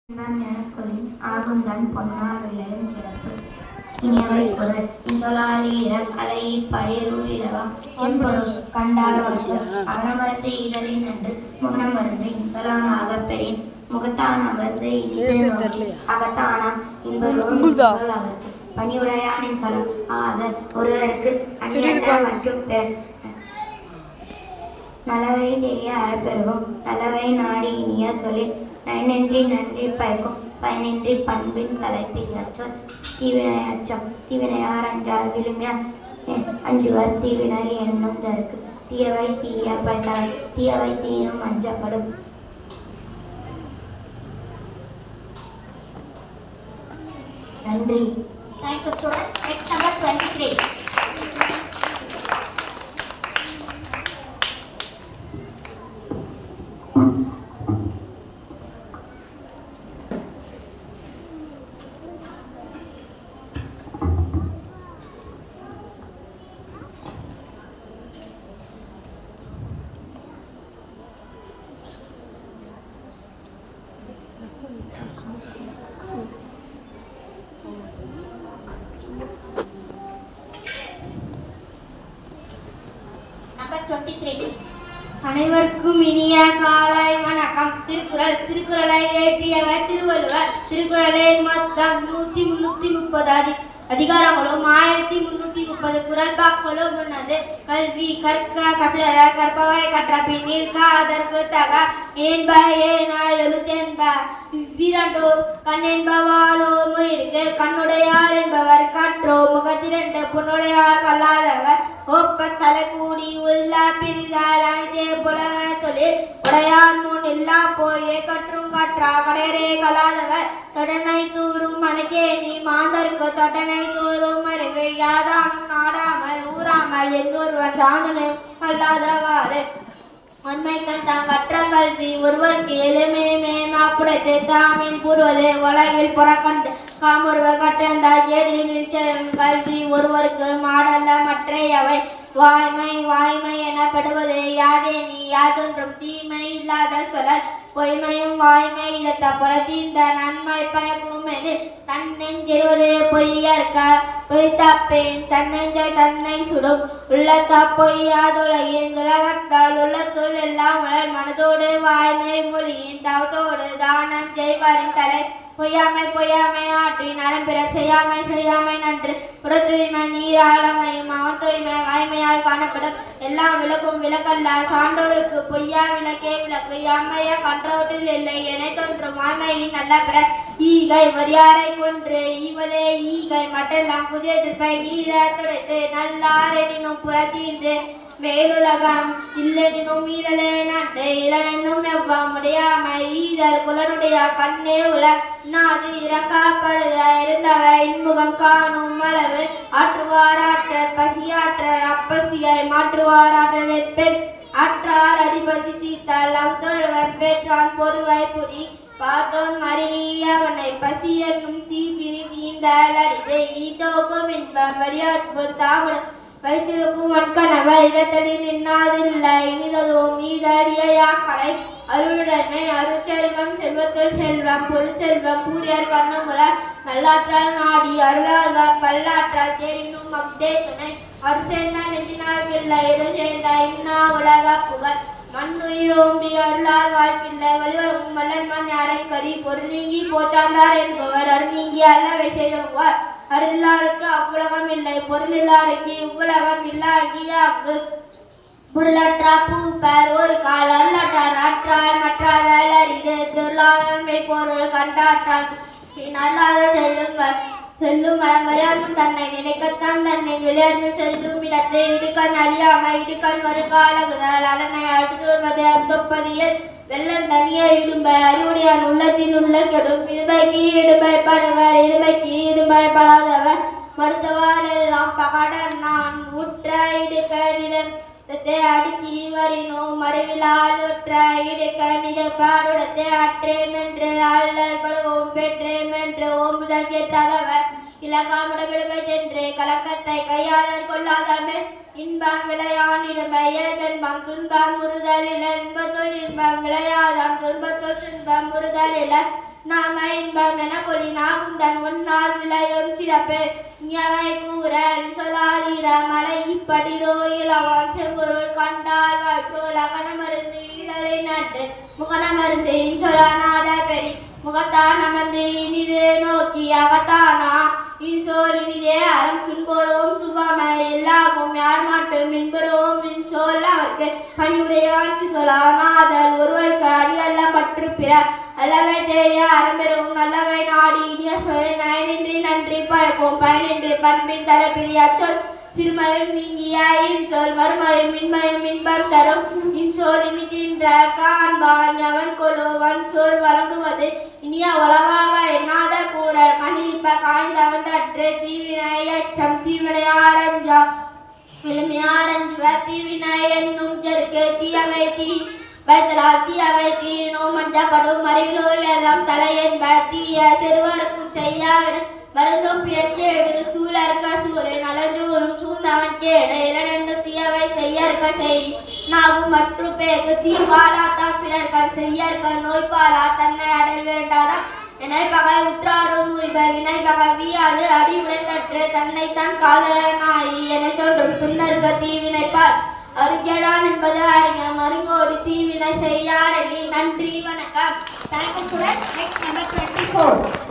எனக்கொளின் ஆகுந்தன் பொன்னார் விளையும் சிறப்பு இனியவை பொருள் இன்சொலாலீரம் அலையி பழிரு இலவா செம்பொருள் கண்டால் வச்சல் அகனமர்ந்து ஈதலின் என்று முகனம் மருந்து இன்சொலான அகப்பெறின் முகத்தான் அமர்ந்து இனிது நோக்கி அகத்தானாம் இன்பரோல் சொல் அவர்க்கு பணியுடையானின் சொலம் ஆதல் ஒருவருக்கு அந்நியட்ட மற்றும் நலவை செய்ய அறப்பெறுவோம் நலவை நாடி இனிய சொல்லின் நயனின்றி நன்றி பயக்கும் பயனின்றி பண்பின் தலைப்பில் அச்சொல் தீவினை அச்சம் தீவினையார் அஞ்சார் விழுமியார் அஞ்சுவர் தீவினை என்னும் தருக்கு தீயவை தீய பயத்தால் தீயவை தீயும் அஞ்சப்படும். நன்றி. Thank you, student. Next number 23. அனைவருக்கும் இனிய காலை வணக்கம். திருக்குறளை இயற்றியவர் திருவள்ளுவர். திருக்குறளின் மொத்தம் 330 அதிகாரங்களும் 1330 குறள்பாக்களும் உள்ளது. கல்வி கற்க கசடர கற்பவை கற்ற பின் நிற்க அதற்கு தக இன்ப ஏன எழுத்தென்ப இவ்விரண்டோ கண்ணென்பவாலோர் முயிருக்கு கண்ணுடையார் என்பவர் கற்றோ முகத்திரண்டு புண்ணுடையார் கல்லாதவர் ஒப்ப தலை கூடி உள்ள பிரிதால் அனைத்தே புலவ தொழில் உடையார் முன் இல்லா போயே கற்றும் கற்றா கடையரே கலாதவர் தொடனை தூரும் மனக்கேணி மாந்தருக்கு தொடனை தூரும் அறிவு யாதானும் நாடாமல் ஊறாமல் என்னொருவன் சாதனம் கல்லாதவாறு உண்மைக்கண் தாம் கற்ற கல்வி ஒருவருக்கு எளிமையுமே மாப்புடைத்து தாமின் கூறுவது உலகில் புறக்கண்டு காமொருவர் கற்றந்தால் ஏடியில் செல்லும் கல்வி ஒருவருக்கு மாடல்ல மற்றையவை வாய்மை எனப்படுவது யாதேனி யாதொன்றும் தீமை இல்லாத சொலர் பொய்மையும் வாய்மை இழத்த புறத்தீந்த நன்மை பயக்கும் என தன்னெஞ்சிருவது பொய்யற்க பொய் தப்பேன் தன்னெஞ்சை தன்னை சுடும் உள்ளத்த பொய்யாதுலகின் உலகத்தால் உள்ளத்துள் எல்லாம் உலர் மனதோடு வாய்மை மொழியின் தவத்தோடு தானம் செய்வாரின் தலை பொய்யாமை ஆற்றி நரம்பிற செய்யாமை நன்று புற தூய்மை நீராளமையும் அவன் தூய்மை வாய்மையால் காணப்படும். எல்லாம் விளக்கும் விளக்கல்ல சான்றோருக்கு பொய்யா விளக்கே விளக்கு யாமைய கன்றோட்டில் இல்லை என தோன்றும் வாய்மையின் நல்ல பிற ஈகை வரியாரை கொன்று ஈவதே ஈகை மற்றெல்லாம் புதிய திருப்பை நீர துடைத்து நல்லாரெனினும் புறத்தீர்ந்து மேலுலகம் இல்லெனினும் ஈதலே நன்று இளனென்னும் எவ்வம் உடையாமை ஈதல் குலனுடைய கண்ணே உல நாது இறக்கப்படுத இருந்தவை இன்முகம் காணும் அளவு ஆற்றுவாராற்றல் பசியாற்றல் அப்பசியை மாற்றுவாராற்றல் என்பெண் ஆற்றார் அடிபசி தீர்த்தால் அவுத்தொருவன் பெற்றான் பொறுவை புதி பார்த்தோன் மறியவனை பசி என்னும் தீபிரி தீந்தால் அறிது ஈதோக்கும் இன்பம் வரியாற்றும் தாமுடன் வைத்திருக்கும் வட்கணவ இடத்தடி நின்னாதில்லை இனிததுவும் நீதடியா கடை அருளுடைமை அருட்செல்வம் செல்வத்துள் செல்வம் பொருட்செல்வம் கூடியார் கண்ணமுல நல்லாற்றால் நாடி அருளாக பல்லாற்றால் தேரினும் மக்தே துணை அரு சேர்ந்த நெஞ்சினார்கில்லை இரு சேர்ந்த இன்னா உலக புகழ் மண்ணுயிரோம்பி அருளால் வாய்ப்பில்லை வலிவரும் மல்லன் மண் யாரை கறி பொருள் நீங்கி போச்சாந்தார் என்பவர் அருள் நீங்கி அல்லவை செய்தவர் அருளாருக்கு அவ்வுலகம் இல்லை பொருளில்லாருக்கு இவ்வுலகம் இல்லாகியாக்கு பொருளற்றா பூப்பர் ஒரு கால் அருளற்றார் அற்றால் மற்றாதல் அரிது திருளாதன்மை பொருள் கண்டாற்றால் நல்லாத செல்லும் மரமறியாமல் தன்னை நினைக்கத்தான் தன்னை விளையாட்டு செல்லும் இடத்தை இடுக்கண் அழியாமை இடுக்கண் வருங்காலகுதல் அலனை அடுத்துவது அந்தொப்பதியில் வெள்ளம் தனிய இடும்பை அறிவுடையான் உள்ளத்தில் உள்ள கெடும் இடுமைக்கு இடுமைப்படுவர் இடுமைக்கு இடுமைப்படாதவர் மடுத்தவாறெல்லாம் பகடன் நான் உற்ற இடுக்கணிடம் அடுக்கி வரினோ மறைவிலால் உற்ற இடுக்கணிடப்பாடுடத்தை அற்றேமென்று அல்லல் படுவோம் பெற்றேமென்று ஓம்புதல் கேட்டாதவர் இலக்காமுட விடுமை சென்று கலக்கத்தை கையாளர் கொள்ளாதமே இன்பம் விளையானிடுமை இயல்பென்பம் துன்பம் முறுதலில் இன்பத்துள் இன்பம் விளையாதாம் துன்பத்துள் துன்பம் முறுதலில் நாம இன்பம் என பொழினாகும் தன் ஒன்னால் விளையும் சிறப்பு இயவை கூற சொல்லாதீர மலை இப்படிரோ இளவான் செம்பொருள் கண்டால் வாய்ச்சோல் அகனமருந்து இதழை நன்று முகனமருந்து இன்சொலானாத பெரி முகத்தான் அமர்ந்து இனிது நோக்கி அகத்தானா இன்சோல் இனிதே அறம் துன்போரும் துவாமை எல்லாவும் யார் மாட்டும் இன்புறவும் இன்சோல் அவருக்கு பணியுடையான் சொல்லானாதல் ஒருவருக்கு அடி அல்ல பற்று பிற அல்லவை தேய அறம்பெறும் நல்லவை நாடி இனிய சொல் நயனின்றி நன்றி பயப்போம் பயனின்றி பண்பின் தலை பிரியா சொல் சிறுமையும் நீங்கிய இன்சொல் மறுமையும் மின்மையும் இன்பம் தரும் இன்சொல் இனிக்கின்ற காண்பான் அவன் கொலோவன் சொல் வழங்குவது இனிய உளவாக எண்ணாத கூறல் மணிப்ப காய்ந்தவன் தற்று தீவினை அச்சம் தீவினை ஆரஞ்சா எளிமையாரஞ்சுவ தீவினை என்னும் செருக்கு தீயவை தீ வைத்தலால் தீயவை தீனோ மஞ்சப்படும் அறிவிலோல் எல்லாம் தலை என்ப தீய சிறுவருக்கும் செய்யாவிட மருந்தும் பிறக்கேடு சூழற்க சூழ் நலஞ்சூரும் சூழ்ந்தவன் கேடு இளநெண்டு தீயவை செய்யற்க செய் நாவும் மற்றும் பேக்கு தீபாலாத்தான் பிறர்க்க செய்யற்க நோய்பாலா தன்னை அடல் வேண்டாதான் வினை பகை உற்றாரும் வினை பகை வீயாது அடி உடைத்தற்று தன்னைத்தான் காதலனாயி என தோன்றும் துன்னர்க தீவினைப்பால் அருகேடான் என்பது அறிஞ மருங்கோடு தீவினை செய்யாரணி நன்றி வணக்கம். Thank you, students. Next, number 24.